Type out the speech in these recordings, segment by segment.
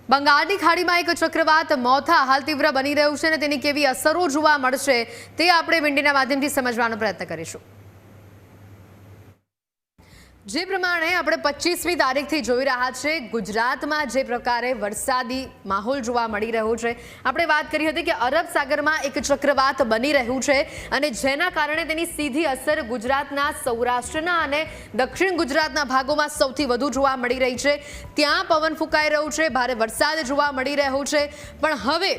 બંગાળની ખાડીમાં એક ચક્રવાત મોથા હાલ તીવ્ર બની રહ્યું છે અને તેની કેવી અસરો જોવા મળશે તે આપણે વિંડીના માધ્યમથી સમજવાનો પ્રયત્ન કરીશું। જે પ્રમાણે આપણે 25મી તારીખથી જોઈ રહ્યા છે ગુજરાતમાં જે પ્રકારે વરસાદી માહોલ જોવા મળી રહ્યો છે, આપણે વાત કરી હતી કે અરબ સાગરમાં એક ચક્રવાત બની રહ્યું છે અને જેના કારણે તેની સીધી અસર ગુજરાતના સૌરાષ્ટ્રના અને દક્ષિણ ગુજરાતના ભાગોમાં સૌથી વધુ જોવા મળી રહી છે। ત્યાં પવન ફૂંકાઈ રહ્યું છે, ભારે વરસાદ જોવા મળી રહ્યો છે, પણ હવે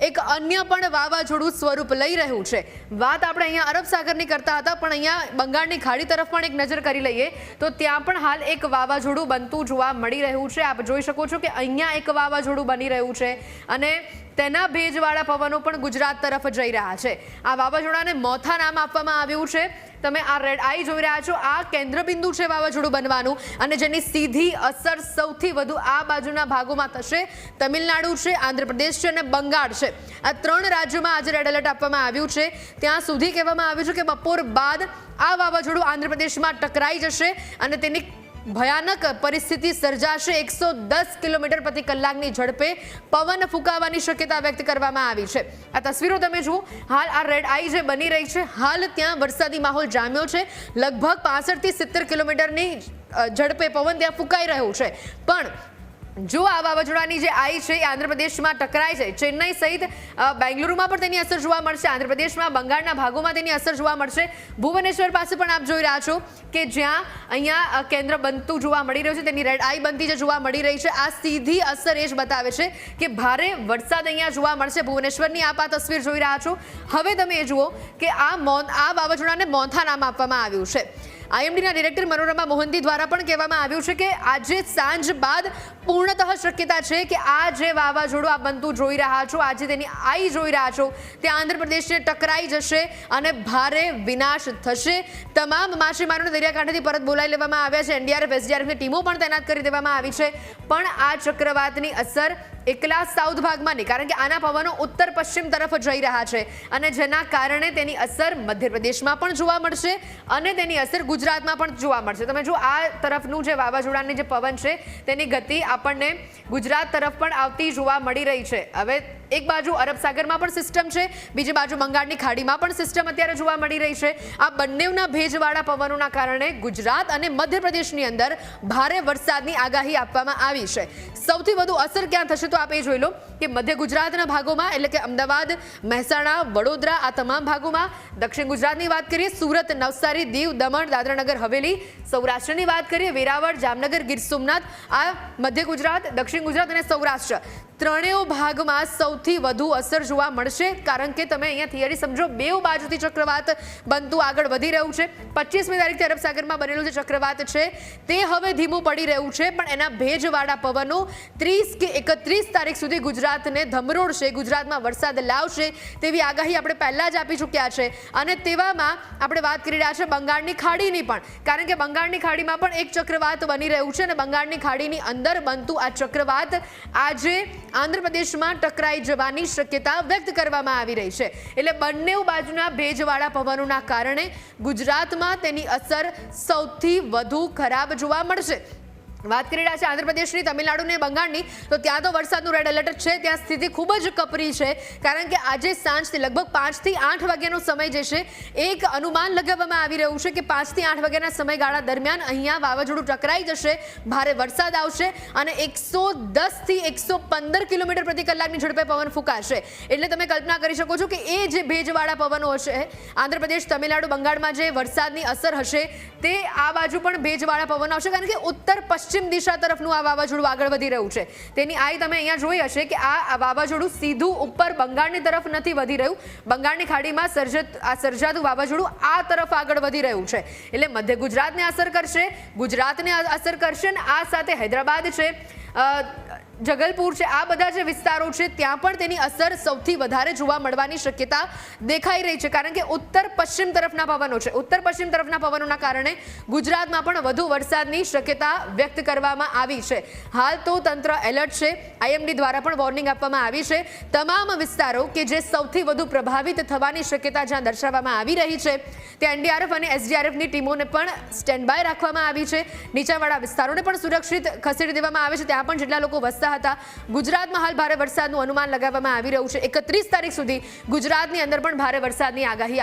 એક અન્ય પણ વાવાઝોડું સ્વરૂપ લઈ રહ્યું છે। વાત આપણે અહીંયા અરબ સાગરની કરતા હતા, પણ અહીંયા બંગાળની ખાડી તરફ પણ એક નજર કરી લઈએ તો ત્યાં પણ હાલ એક વાવાઝોડું બનતું જોવા મળી રહ્યું છે। આપ જોઈ શકો છો કે અહીંયા એક વાવાઝોડું બની રહ્યું છે અને તેના ભેજવાળા પવનો પણ ગુજરાત તરફ જઈ રહ્યા છે। આ વાવાઝોડાને મોથા નામ આપવામાં આવ્યું છે। તમે આ રેડ આઈ જોઈ રહ્યા છો, આ કેન્દ્રબિંદુ છે વાવાઝોડું બનવાનું અને જેની સીધી અસર સૌથી વધુ આ બાજુના ભાગોમાં થશે। તમિલનાડુ છે, આંધ્રપ્રદેશ છે અને બંગાળ છે, આ ત્રણ રાજ્યોમાં આજે રેડ એલર્ટ આપવામાં આવ્યું છે। ત્યાં સુધી કહેવામાં આવ્યું છે કે બપોર બાદ આ વાવાઝોડું આંધ્રપ્રદેશમાં ટકરાઈ જશે અને તેની ભયાનક પરિસ્થિતિ સર્જાશે। 110 કિલોમીટર પ્રતિ કલાકની ઝડપે પવન ફૂંકાવાની શક્યતા વ્યક્ત કરવામાં આવી છે। આ તસવીરો તમે જુઓ, હાલ આ રેડ આઈ જે બની રહી છે, હાલ ત્યાં વરસાદી માહોલ જામ્યો છે। લગભગ 65 થી 70 કિલોમીટરની ઝડપે પવન ત્યાં ફૂંકાઈ રહ્યું છે, પણ જો આ વાવાઝોડાની જે આઈ છે એ આંધ્રપ્રદેશમાં ટકરાય છે, ચેન્નઈ સહિત બેંગલુરુમાં પણ તેની અસર જોવા મળશે, આંધ્રપ્રદેશમાં બંગાળના ભાગોમાં તેની અસર જોવા મળશે। ભુવનેશ્વર પાસે પણ આપ જોઈ રહ્યા છો કે જ્યાં અહીંયા કેન્દ્ર બનતું જોવા મળી રહ્યું છે, તેની રેડ આઈ બનતી જે જોવા મળી રહી છે, આ સીધી અસર એ જ બતાવે છે કે ભારે વરસાદ અહીંયા જોવા મળશે। ભુવનેશ્વરની આપ આ તસવીર જોઈ રહ્યા છો। હવે તમે એ જુઓ કે આ વાવાઝોડાને મોથા નામ આપવામાં આવ્યું છે। આઈએમડીના ડિરેક્ટર મનોરમા મોહંતી દ્વારા પણ કહેવામાં આવ્યું છે કે આજે સાંજ બાદ પૂર્ણતઃ શક્યતા છે કે આ જે વાવાઝોડું આ બનતું જોઈ રહ્યા છો, આજે તેની આઈ જોઈ રહ્યા છો, તે આંધ્રપ્રદેશને ટકરાઈ જશે અને ભારે વિનાશ થશે। તમામ માછીમારોને દરિયાકાંઠેથી પરત બોલાવી લેવામાં આવ્યા છે। એનડીઆરએફ એસડીઆરએફની ટીમો પણ તૈનાત કરી દેવામાં આવી છે, પણ આ ચક્રવાતની અસર એકલા સાઉથ ભાગમાં નહીં, કારણ કે આના પવનો ઉત્તર પશ્ચિમ તરફ જઈ રહ્યા છે અને જેના કારણે તેની અસર મધ્યપ્રદેશમાં પણ જોવા મળશે અને તેની અસર ગુજરાતમાં પણ જોવા મળશે। તમે જો આ તરફનું જે વાવાઝોડાની જે પવન છે તેની ગતિ આપણને ગુજરાત તરફ પણ આવતી જોવા મળી રહી છે। હવે એક બાજુ અરબ સાગરમાં પણ સિસ્ટમ છે, બીજી બાજુ બંગાળની ખાડીમાં પણ સિસ્ટમ અત્યારે જોવા મળી રહી છે। આ બંનેના ભેજવાળા પવનોના કારણે ગુજરાત અને મધ્યપ્રદેશની અંદર ભારે વરસાદની આગાહી આપવામાં આવી છે। સૌથી વધુ અસર ક્યાં થશે તો આપ એ જોઈ લો કે મધ્ય ગુજરાતના ભાગોમાં, એટલે કે અમદાવાદ, મહેસાણા, વડોદરા, આ તમામ ભાગોમાં। દક્ષિણ ગુજરાતની વાત કરીએ, સુરત, નવસારી, દીવ, દમણ, દાદરાનગર હવેલી, સૌરાષ્ટ્રની વાત કરીએ, વેરાવળ, જામનગર, ગીર સોમનાથ, આ મધ્ય ગુજરાત, દક્ષિણ ગુજરાત અને સૌરાષ્ટ્ર, ત્રણેય ભાગમાં સૌથી વધુ અસર જોવા મળશે। કારણ કે તમે અહીંયા થિયરી સમજો, બેઉ બાજુથી ચક્રવાત બનતું આગળ વધી રહ્યું છે। 25મી તારીખથી અરબ સાગરમાં બનેલું જે ચક્રવાત છે તે હવે ધીમું પડી રહ્યું છે, પણ એના ભેજવાળા પવનો 30 કે 31 તારીખ સુધી ગુજરાતને ધમરોડશે, ગુજરાતમાં વરસાદ લાવશે તેવી આગાહી આપણે પહેલા જ આપી ચૂક્યા છે। અને તેવામાં આપણે વાત કરી રહ્યા છે બંગાળની ખાડીની પણ, કારણ કે બંગાળની ખાડીમાં પણ એક ચક્રવાત બની રહ્યું છે અને બંગાળની ખાડીની અંદર બનતું આ ચક્રવાત આજે આંધ્રપ્રદેશમાં ટકરાઈ જવાની શક્યતા વ્યક્ત કરવામાં આવી રહી છે। એટલે બંને બાજુના ભેજવાળા પવનોના કારણે ગુજરાતમાં તેની અસર સૌથી વધુ ખરાબ જોવા મળશે। વાત કરી રહ્યા છે આંધ્રપ્રદેશની, તમિલનાડુ અને બંગાળની, તો ત્યાં તો વરસાદનું રેડ એલર્ટ છે। ત્યાં સ્થિતિ ખૂબ જ કપરી છે, કારણ કે આજે સાંજથી લગભગ 5 થી 8 વાગ્યાનો સમય જે છે એક અનુમાન લગાવવામાં આવી રહ્યું છે કે 5 થી 8 વાગ્યાના સમયગાળા દરમિયાન અહીંયા વાવાઝોડું ટકરાઈ જશે, ભારે વરસાદ આવશે અને 110 થી 115 કિલોમીટર પ્રતિ કલાકની ઝડપે પવન ફૂંકાશે। એટલે તમે કલ્પના કરી શકો છો કે એ જે ભેજવાળા પવનો હશે, આંધ્રપ્રદેશ, તમિલનાડુ, બંગાળમાં જે વરસાદની અસર હશે તે આ બાજુ પણ ભેજવાળા પવન આવશે, કારણ કે ઉત્તર પશ્ચિમ દિશા તરફનું આ વાવાઝોડું આગળ વધી રહ્યું છે। તેની આઈ તમે અહીંયા જોઈ હશે કે આ વાવાઝોડું સીધું ઉપર બંગાળની તરફ નથી વધી રહ્યું, બંગાળની ખાડીમાં સર્જાતું વાવાઝોડું આ તરફ આગળ વધી રહ્યું છે। એટલે મધ્ય ગુજરાતને અસર કરશે, ગુજરાતને અસર કરશે અને આ સાથે હૈદરાબાદ છે, જગલપુર છે, આ બધા જે વિસ્તારો છે ત્યાં પણ તેની અસર સૌથી વધારે જોવા મળવાની શક્યતા દેખાઈ રહી છે, કારણ કે ઉત્તર પશ્ચિમ તરફના પવનો છે। ઉત્તર પશ્ચિમ તરફના પવનોના કારણે ગુજરાતમાં પણ વધુ વરસાદની શક્યતા વ્યક્ત કરવામાં આવી છે। હાલ તો તંત્ર એલર્ટ છે, આઈએમડી દ્વારા પણ વોર્નિંગ આપવામાં આવી છે। તમામ વિસ્તારો કે જે સૌથી વધુ પ્રભાવિત થવાની શક્યતા જ્યાં દર્શાવવામાં આવી રહી છે ત્યાં એનડીઆરએફ અને એસડીઆરએફની ટીમોને પણ સ્ટેન્ડ બાય રાખવામાં આવી છે। નીચાણવાળા વિસ્તારોને પણ સુરક્ષિત ખસેડી દેવામાં આવે છે, ત્યાં પણ જેટલા લોકો વસતા દીધા હતા. ગુજરાતમાં હાલ ભારે વરસાદનું અનુમાન લગાવવામાં આવી રહ્યું છે. 31 તારીખ સુધી ગુજરાતની અંદર પણ ભારે વરસાદની આગાહી